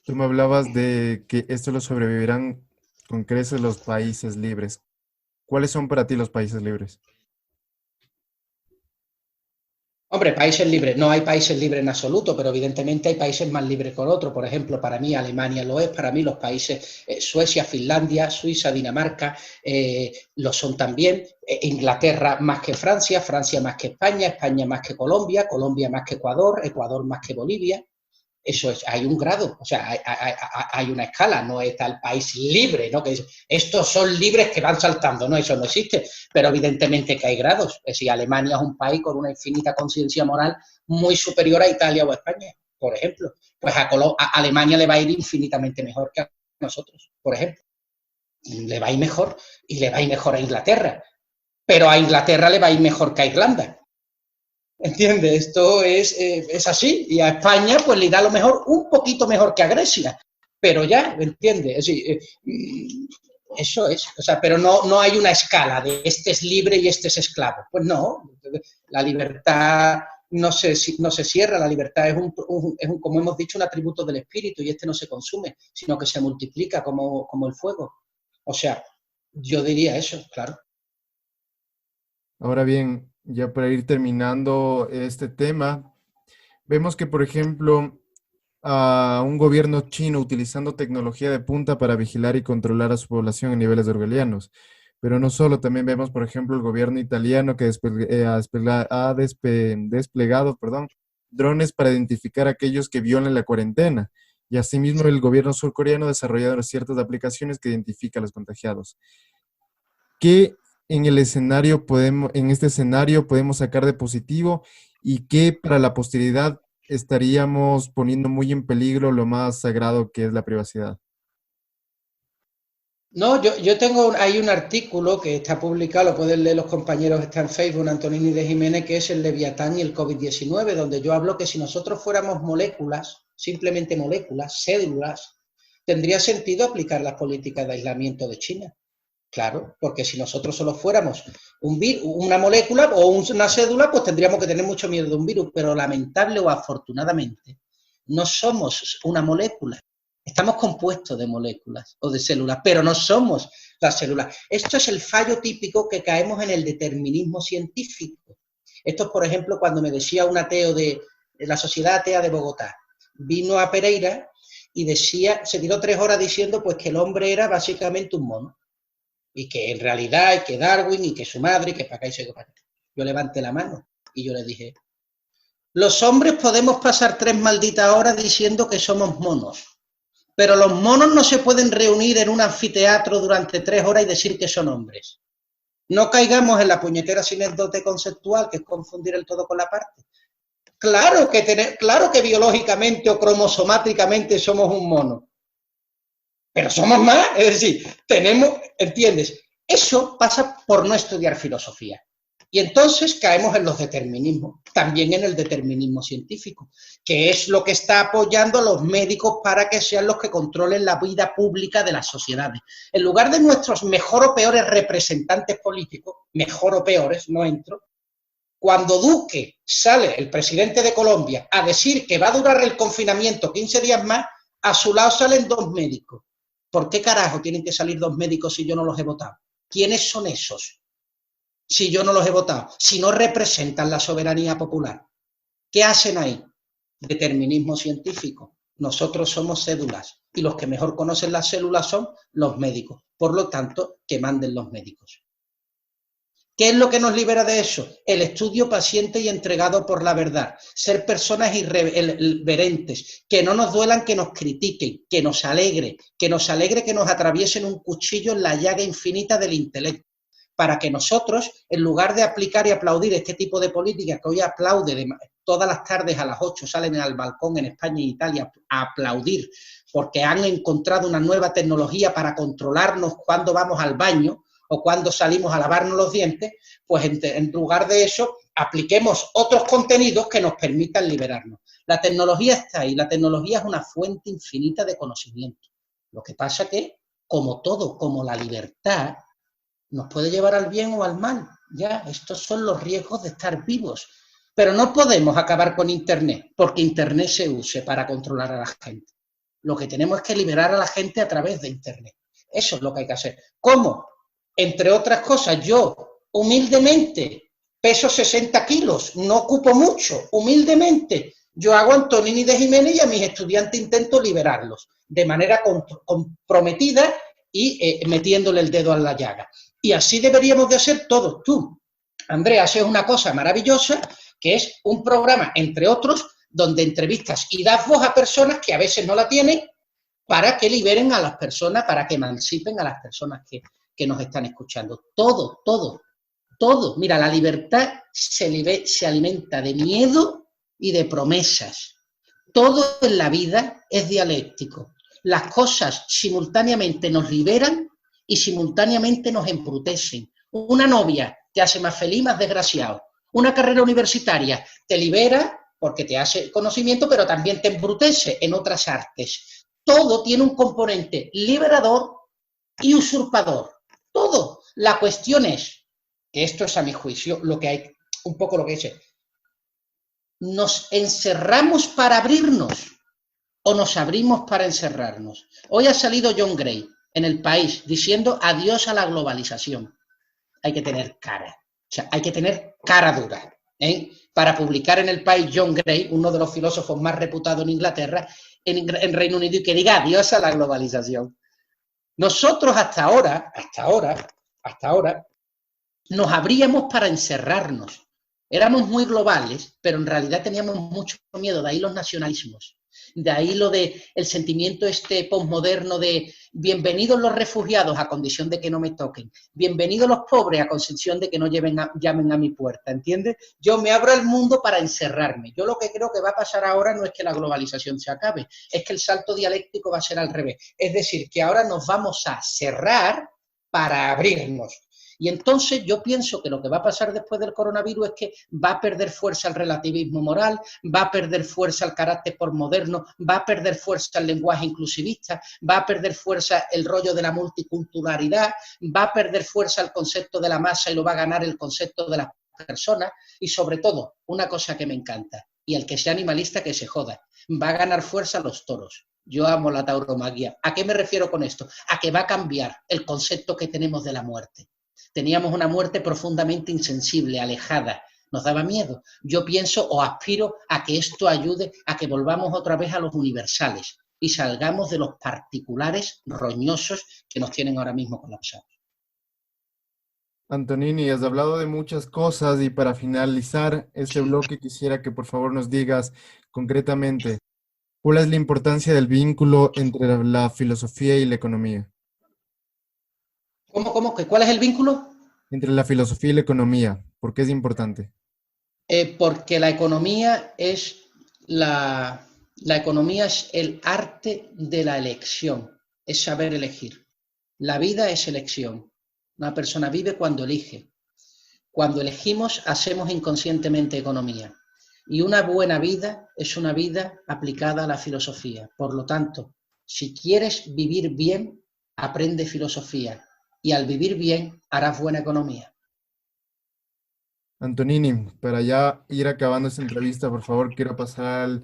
A: Tú me hablabas de que esto lo sobrevivirán con creces los países libres. ¿Cuáles son para ti los países libres?
B: Hombre, países libres, no hay países libres en absoluto, pero evidentemente hay países más libres que otros. Por ejemplo, para mí Alemania lo es, para mí los países Suecia, Finlandia, Suiza, Dinamarca lo son también. Inglaterra más que Francia, Francia más que España, España más que Colombia, Colombia más que Ecuador, Ecuador más que Bolivia. Eso es, hay un grado, o sea, hay una escala, no es tal país libre, ¿no? Que estos son libres que van saltando, no, eso no existe, pero evidentemente que hay grados. Es decir, Alemania es un país con una infinita conciencia moral muy superior a Italia o a España, por ejemplo. Pues a Alemania le va a ir infinitamente mejor que a nosotros, por ejemplo. Le va a ir mejor y le va a ir mejor a Inglaterra, pero a Inglaterra le va a ir mejor que a Irlanda. ¿Entiendes? Esto es así. Y a España pues le da lo mejor, un poquito mejor que a Grecia. Pero ya, ¿entiendes? Es decir, eso es. O sea, pero no hay una escala de este es libre y este es esclavo. Pues no. La libertad no se cierra. La libertad es como hemos dicho, un atributo del espíritu y este no se consume, sino que se multiplica como el fuego. O sea, yo diría eso, claro.
A: Ahora bien, ya para ir terminando este tema, vemos que, por ejemplo, a un gobierno chino utilizando tecnología de punta para vigilar y controlar a su población en niveles orwellianos. Pero no solo, también vemos, por ejemplo, el gobierno italiano que desplegado, perdón, drones para identificar a aquellos que violen la cuarentena. Y asimismo, el gobierno surcoreano ha desarrollado ciertas aplicaciones que identifican a los contagiados. ¿Qué en este escenario podemos sacar de positivo y qué para la posteridad estaríamos poniendo muy en peligro lo más sagrado que es la privacidad?
B: No, yo tengo hay un artículo que está publicado, lo pueden leer los compañeros, está en Facebook, Antonini de Jiménez, que es el Leviatán y el COVID-19, donde yo hablo que si nosotros fuéramos moléculas, simplemente moléculas, células, tendría sentido aplicar las políticas de aislamiento de China. Claro, porque si nosotros solo fuéramos una molécula o una cédula, pues tendríamos que tener mucho miedo de un virus, pero lamentable o afortunadamente, no somos una molécula. Estamos compuestos de moléculas o de células, pero no somos las células. Esto es el fallo típico que caemos en el determinismo científico. Esto es, por ejemplo, cuando me decía un ateo de la Sociedad Atea de Bogotá, vino a Pereira y se tiró 3 horas diciendo pues que el hombre era básicamente un mono y que en realidad, y que Darwin, y que su madre, y que para acá y se para acá. Yo levanté la mano y yo le dije, los hombres podemos pasar 3 malditas horas diciendo que somos monos, pero los monos no se pueden reunir en un anfiteatro durante 3 horas y decir que son hombres. No caigamos en la puñetera sinécdote conceptual, que es confundir el todo con la parte. Claro que biológicamente o cromosomáticamente somos un mono, pero somos más, es decir, ¿entiendes? Eso pasa por no estudiar filosofía. Y entonces caemos en los determinismos, también en el determinismo científico, que es lo que está apoyando a los médicos para que sean los que controlen la vida pública de las sociedades. En lugar de nuestros mejor o peores representantes políticos, mejor o peores, no entro, cuando Duque sale, el presidente de Colombia, a decir que va a durar el confinamiento 15 días más, a su lado salen 2 médicos. ¿Por qué carajo tienen que salir 2 médicos si yo no los he votado? ¿Quiénes son esos? Si yo no los he votado, si no representan la soberanía popular. ¿Qué hacen ahí? determinismo científico. Nosotros somos células y los que mejor conocen las células son los médicos. Por lo tanto, que manden los médicos. ¿Qué es lo que nos libera de eso? El estudio paciente y entregado por la verdad. Ser personas irreverentes, que no nos duelan que nos critiquen, que nos alegre que nos atraviesen un cuchillo en la llaga infinita del intelecto, para que nosotros, en lugar de aplicar y aplaudir este tipo de políticas que hoy aplaude todas las tardes a las 8, salen al balcón en España y Italia a aplaudir, porque han encontrado una nueva tecnología para controlarnos cuando vamos al baño, o cuando salimos a lavarnos los dientes, pues en lugar de eso, apliquemos otros contenidos que nos permitan liberarnos. La tecnología está ahí, la tecnología es una fuente infinita de conocimiento. Lo que pasa que, como todo, como la libertad, nos puede llevar al bien o al mal. Ya, estos son los riesgos de estar vivos. Pero no podemos acabar con Internet, porque Internet se use para controlar a la gente. Lo que tenemos es que liberar a la gente a través de Internet. Eso es lo que hay que hacer. ¿Cómo? Entre otras cosas, yo, humildemente, peso 60 kilos, no ocupo mucho, humildemente, yo hago Antonini de Jiménez y a mis estudiantes intento liberarlos de manera comprometida y metiéndole el dedo a la llaga. Y así deberíamos de hacer todos. Tú, Andrea, haces una cosa maravillosa, que es un programa, entre otros, donde entrevistas y das voz a personas que a veces no la tienen, para que liberen a las personas, para que emancipen a las personas que nos están escuchando. Todo, todo, todo. Mira, la libertad se alimenta de miedo y de promesas. Todo en la vida es dialéctico. Las cosas simultáneamente nos liberan y simultáneamente nos embrutecen. Una novia te hace más feliz, más desgraciado. Una carrera universitaria te libera porque te hace conocimiento, pero también te embrutece en otras artes. Todo tiene un componente liberador y usurpador. Todo. La cuestión es, que esto es a mi juicio, lo que hay, un poco lo que dice, ¿nos encerramos para abrirnos o nos abrimos para encerrarnos? Hoy ha salido John Gray en El País diciendo adiós a la globalización. Hay que tener cara, o sea, hay que tener cara dura, ¿eh? Para publicar en El País John Gray, uno de los filósofos más reputados en Inglaterra, en Reino Unido, y que diga adiós a la globalización. Nosotros hasta ahora, nos abríamos para encerrarnos. Éramos muy globales, pero en realidad teníamos mucho miedo, de ahí los nacionalismos. De ahí lo de el sentimiento posmoderno de bienvenidos los refugiados a condición de que no me toquen, bienvenidos los pobres a condición de que no llamen a mi puerta, ¿entiendes? Yo me abro al mundo para encerrarme. Yo lo que creo que va a pasar ahora no es que la globalización se acabe, es que el salto dialéctico va a ser al revés. Es decir, que ahora nos vamos a cerrar para abrirnos. Y entonces yo pienso que lo que va a pasar después del coronavirus es que va a perder fuerza el relativismo moral, va a perder fuerza el carácter postmoderno, va a perder fuerza el lenguaje inclusivista, va a perder fuerza el rollo de la multiculturalidad, va a perder fuerza el concepto de la masa y lo va a ganar el concepto de las personas. Y sobre todo, una cosa que me encanta, y el que sea animalista que se joda, va a ganar fuerza los toros. Yo amo la tauromaquia. ¿A qué me refiero con esto? A que va a cambiar el concepto que tenemos de la muerte. Teníamos una muerte profundamente insensible, alejada, nos daba miedo. Yo pienso o aspiro a que esto ayude a que volvamos otra vez a los universales y salgamos de los particulares roñosos que nos tienen ahora mismo colapsados.
A: Antonini, has hablado de muchas cosas y para finalizar este bloque quisiera que por favor nos digas concretamente cuál es la importancia del vínculo entre la filosofía y la economía.
B: ¿Cómo? ¿Cuál es el vínculo?
A: Entre la filosofía y la economía, ¿por qué es importante?
B: Porque la economía es el arte de la elección, es saber elegir. La vida es elección. Una persona vive cuando elige. Cuando elegimos, hacemos inconscientemente economía. Y una buena vida es una vida aplicada a la filosofía. Por lo tanto, si quieres vivir bien, aprende filosofía. Y al vivir bien, harás buena economía.
A: Antonini, para ya ir acabando esta entrevista, por favor, quiero pasar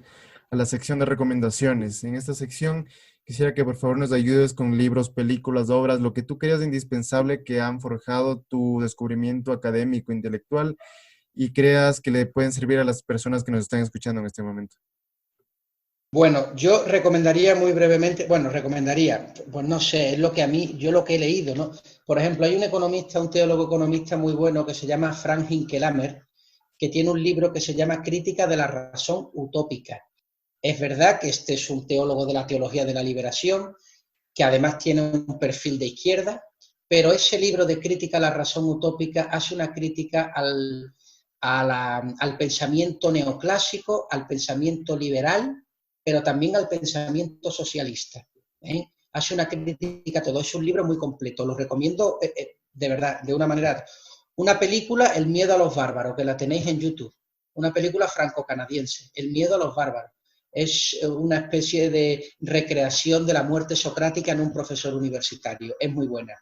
A: a la sección de recomendaciones. En esta sección quisiera que por favor nos ayudes con libros, películas, obras, lo que tú creas indispensable que han forjado tu descubrimiento académico, intelectual y creas que le pueden servir a las personas que nos están escuchando en este momento.
B: Bueno, yo recomendaría muy brevemente, bueno, recomendaría, pues no sé, es lo que a mí, yo lo que he leído, ¿no? Por ejemplo, hay un economista, un teólogo economista muy bueno que se llama Frank Hinkelamer, que tiene un libro que se llama Crítica de la razón utópica. Es verdad que este es un teólogo de la teología de la liberación, que además tiene un perfil de izquierda, pero ese libro de Crítica a la razón utópica hace una crítica al pensamiento neoclásico, al pensamiento liberal, pero también al pensamiento socialista. ¿Eh? Hace una crítica a todo. Es un libro muy completo. Lo recomiendo de verdad, de una manera. Una película, El miedo a los bárbaros, que la tenéis en YouTube. Una película franco-canadiense, El miedo a los bárbaros. Es una especie de recreación de la muerte socrática en un profesor universitario. Es muy buena.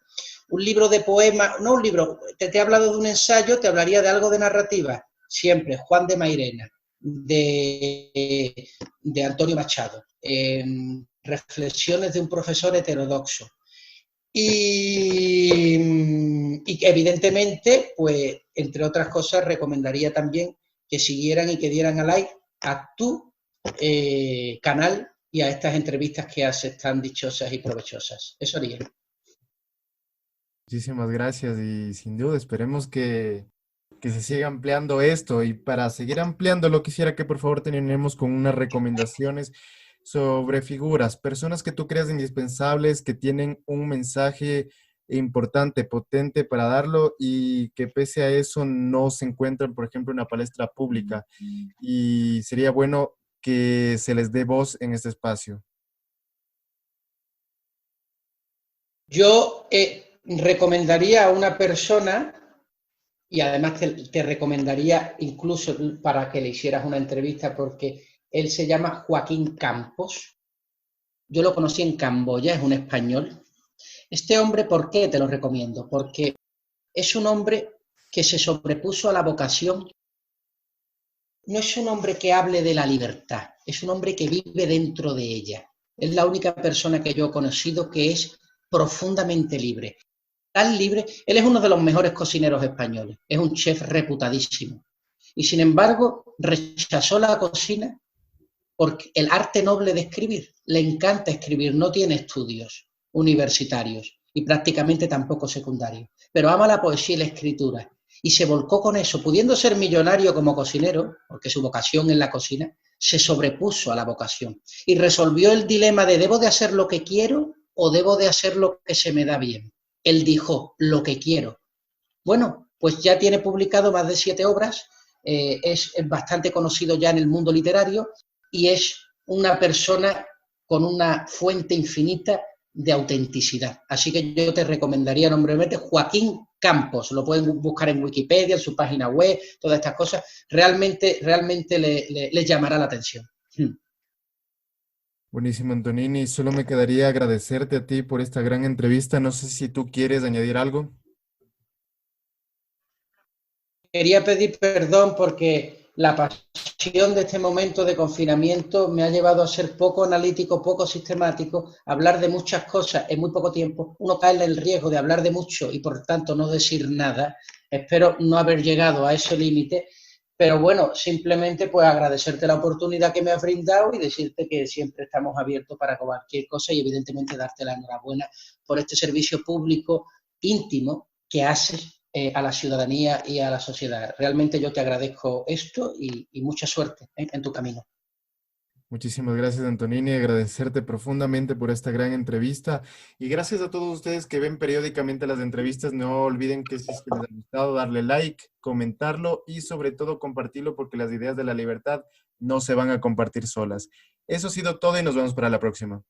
B: Un libro de poemas, no un libro, te he hablado de un ensayo, te hablaría de algo de narrativa. Siempre, Juan de Mairena, de Antonio Machado. Reflexiones de un profesor heterodoxo. Y evidentemente, pues, entre otras cosas, recomendaría también que siguieran y que dieran a like a tu canal y a estas entrevistas que haces tan dichosas y provechosas. Eso haría.
A: Muchísimas gracias y sin duda esperemos que se siga ampliando esto. Y para seguir ampliándolo, quisiera que por favor terminemos con unas recomendaciones sobre figuras, personas que tú creas indispensables, que tienen un mensaje importante, potente para darlo y que pese a eso no se encuentran, por ejemplo, en una palestra pública. Y sería bueno que se les dé voz en este espacio.
B: Yo recomendaría a una persona, y además te recomendaría incluso para que le hicieras una entrevista, porque él se llama Joaquín Campos. Yo lo conocí en Camboya, es un español. Este hombre, ¿por qué te lo recomiendo? Porque es un hombre que se sobrepuso a la vocación. No es un hombre que hable de la libertad, es un hombre que vive dentro de ella. Es la única persona que yo he conocido que es profundamente libre. Tan libre, él es uno de los mejores cocineros españoles, es un chef reputadísimo. Y sin embargo, rechazó la cocina porque el arte noble de escribir, le encanta escribir, no tiene estudios universitarios y prácticamente tampoco secundarios, pero ama la poesía y la escritura y se volcó con eso, pudiendo ser millonario como cocinero, porque su vocación es la cocina, se sobrepuso a la vocación y resolvió el dilema de ¿debo de hacer lo que quiero o debo de hacer lo que se me da bien? Él dijo, lo que quiero. Bueno, pues ya tiene publicado más de 7 obras, es bastante conocido ya en el mundo literario y es una persona con una fuente infinita de autenticidad. Así que yo te recomendaría nombremente Joaquín Campos, lo pueden buscar en Wikipedia, en su página web, todas estas cosas, realmente le llamará la atención.
A: Buenísimo, Antonini. Solo me quedaría agradecerte a ti por esta gran entrevista. No sé si tú quieres añadir algo.
B: Quería pedir perdón porque la pasión de este momento de confinamiento me ha llevado a ser poco analítico, poco sistemático, hablar de muchas cosas en muy poco tiempo. Uno cae en el riesgo de hablar de mucho y por tanto no decir nada. Espero no haber llegado a ese límite, pero bueno, simplemente pues agradecerte la oportunidad que me has brindado y decirte que siempre estamos abiertos para cualquier cosa y evidentemente darte la enhorabuena por este servicio público íntimo que haces a la ciudadanía y a la sociedad. Realmente yo te agradezco esto y mucha suerte en tu camino.
A: Muchísimas gracias, Antonini. Agradecerte profundamente por esta gran entrevista. Y gracias a todos ustedes que ven periódicamente las entrevistas. No olviden que si es que les ha gustado, darle like, comentarlo y sobre todo compartirlo porque las ideas de la libertad no se van a compartir solas. Eso ha sido todo y nos vemos para la próxima.